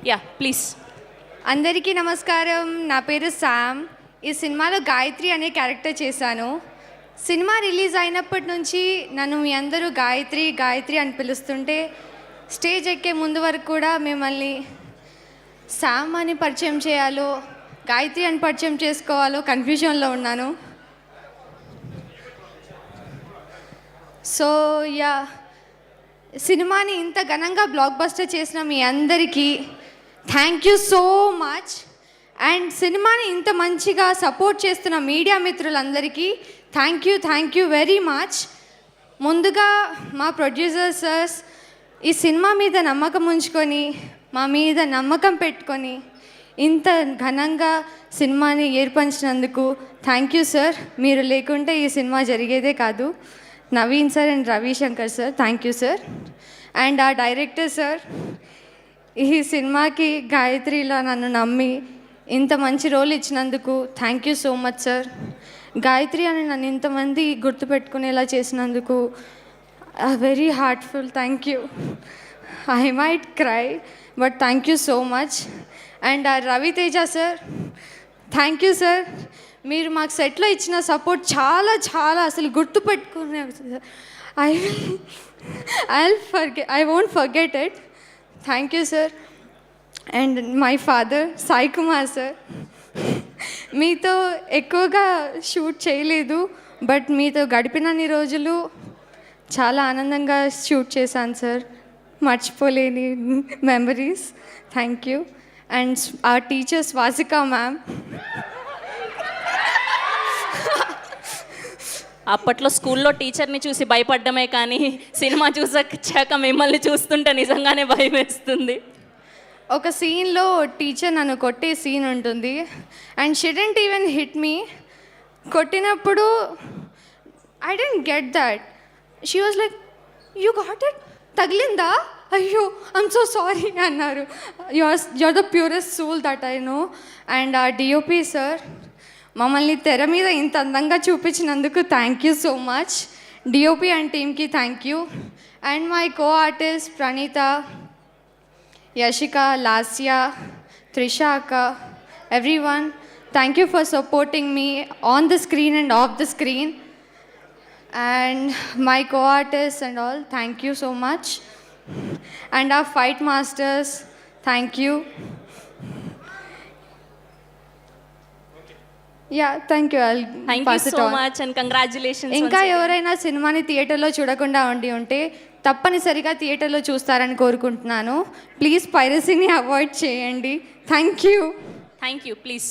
Yeah please. అందరికీ నమస్కారం. నా పేరు శామ్. ఈ సినిమాలో గాయత్రి అనే క్యారెక్టర్ చేశాను. సినిమా రిలీజ్ అయినప్పటి నుంచి నన్ను మీ అందరూ గాయత్రి గాయత్రి అని పిలుస్తుంటే స్టేజ్ ఎక్కే ముందు వరకు కూడా మిమ్మల్ని శామ్ అని పరిచయం చేయాలో గాయత్రి అని పరిచయం చేసుకోవాలో కన్ఫ్యూజన్లో ఉన్నాను. సో యా, సినిమాని ఇంత ఘనంగా బ్లాక్ బస్టర్ చేసిన మీ అందరికీ thank you so much. And సినిమాని ఇంత మంచిగా సపోర్ట్ చేస్తున్న మీడియా మిత్రులందరికీ థ్యాంక్ యూ వెరీ మచ్. ముందుగా మా ప్రొడ్యూసర్ సర్స్ ఈ సినిమా మీద నమ్మకం ఉంచుకొని మా మీద నమ్మకం పెట్టుకొని ఇంత ఘనంగా సినిమాని ఏర్పరిచినందుకు థ్యాంక్ యూ సార్. మీరు లేకుంటే ఈ సినిమా జరిగేదే కాదు. Naveen sir and Ravishankar sir, thank you sir. And ఆ డైరెక్టర్ సార్, ఈ సినిమాకి గాయత్రిలో నన్ను నమ్మి ఇంత మంచి రోల్ ఇచ్చినందుకు thank you so much sir. గాయత్రి అని నన్ను ఇంతమంది గుర్తుపెట్టుకునేలా చేసినందుకు very heartful thank you. I might cry but thank you so much. And Raviteja sir, thank you sir. మీరు మాకు సెట్లో ఇచ్చిన సపోర్ట్ చాలా చాలా అసలు గుర్తుపెట్టుకునే I won't forget it. Thank you sir. And my father Sai Kumar sir, మీతో ఎక్కువగా షూట్ చేయలేదు బట్ మీతో గడిపినన్ని రోజులు చాలా ఆనందంగా షూట్ చేశాను సార్. మర్చిపోలేని మెమరీస్. Thank you. అండ్ ఆ టీచర్ స్వాసిక మ్యామ్, అప్పట్లో స్కూల్లో టీచర్ని చూసి భయపడ్డమే కానీ సినిమా చూసాక మిమ్మల్ని చూస్తుంటే నిజంగానే భయం వేస్తుంది. ఒక సీన్లో టీచర్ నన్ను కొట్టే సీన్ ఉంటుంది and she didn't even hit me. కొట్టినప్పుడు I don't get that. She was like, you got it, తగిలిందా, అయ్యో ఐమ్ సో సారీ అన్నారు. You're the purest soul that I know. And ఆ డిఓపి సార్ మమ్మల్ని తెర మీద ఇంత అందంగా చూపించినందుకు thank you so much. DOP and టీమ్కి thank you. And my co artist Praneetha, Yashika, Lasya, Trisha అక్క, everyone, thank you for supporting me on the screen and off the screen. And my co-artists and all, thank you so much. And our fight masters, thank you. Yeah, thank you. Thank you so much and congratulations. ఇంకా ఎవరైనా సినిమాని థియేటర్లో చూడకుండా ఉంటే తప్పనిసరిగా థియేటర్లో చూస్తారని కోరుకుంటున్నాను. ప్లీజ్ పైరసీని అవాయిడ్ చేయండి. Thank you. ప్లీజ్.